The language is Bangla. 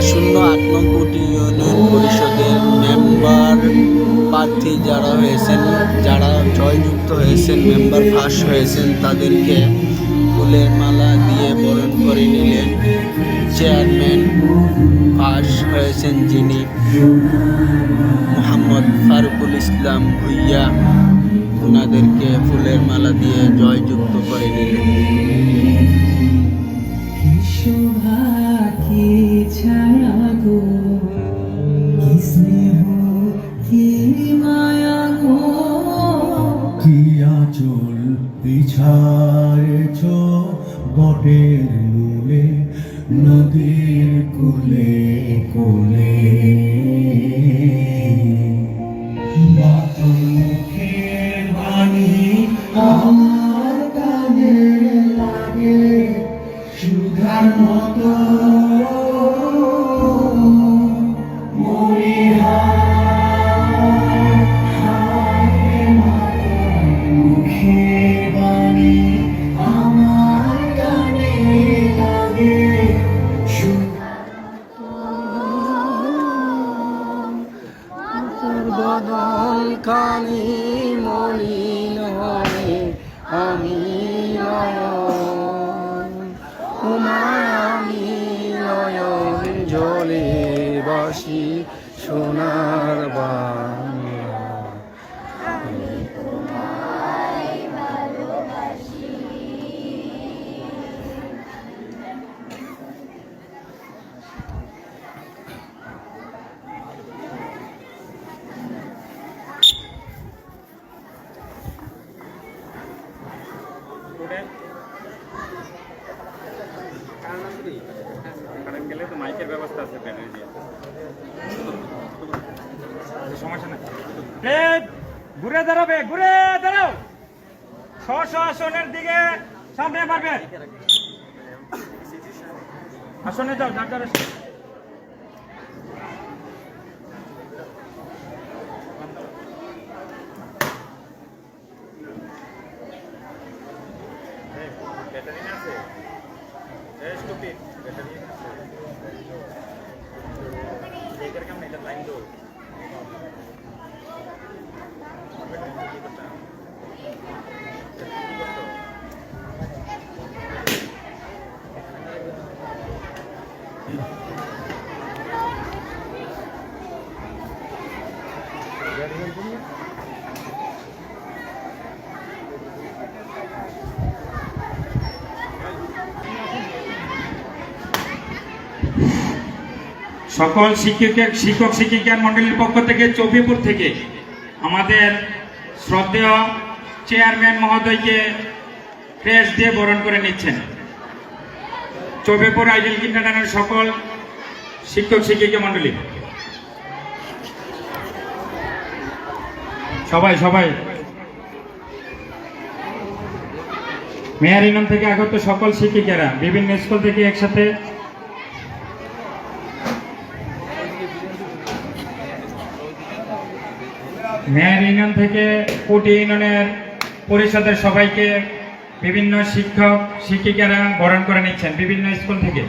08 নং কুটি ইউনিয়ন পরিষদের মেম্বার প্রার্থী যারা হয়েছেন, যারা জয়যুক্ত হয়েছেন, মেম্বার পাস হয়েছেন, তাদেরকে ফুলের মালা দিয়ে বরণ করে নিলেন। চেয়ারম্যান পাস হয়েছেন যিনি, মোহাম্মদ ফারুকুল ইসলাম ভুইয়া, ওনাদেরকে ফুলের মালা দিয়ে জয়যুক্ত করে নিলেন। চুল বিছায়েছ বটের মূলে, নদীর কূলে কূলে, মুখের বাণী আমার কানে লাগে সুধার মতো। কানি মলিন হয় আমি নয়ন, আমি নয়ন জলে বাসি সোনার বাংলা। গেলে তো মাইকের ব্যবস্থা আছে, সমস্যা নাই। ঘুরে দাঁড়াবে, ঘুরে দাঁড়াও, স্ব আসনের দিকে সামনে পারবে, আসনে যাও, যার যার ব্যাটারি আছে, লাইন তো সকল শিক্ষক শিক্ষিকা মন্ডলীর পক্ষ থেকে চৌবিপুর থেকে আমাদের শ্রদ্ধেয় চেয়ারম্যান মহোদয়কে ক্রেস্ট দিয়ে বরণ করে নিচ্ছেন। চৌবিপুর আইডিয়াল কিন্ডারগার্টেনের সকল শিক্ষক শিক্ষিকা মন্ডলী সবাই সবাই মেয়ার ইউনিয়ন থেকে আগত সকল শিক্ষিকারা বিভিন্ন স্কুল থেকে একসাথে মেয়ার ইউনিয়ন থেকে কুটি ইউনিয়নের পরিষদের সবাইকে বিভিন্ন শিক্ষক শিক্ষিকারা বরণ করে নিচ্ছেন বিভিন্ন স্কুল থেকে।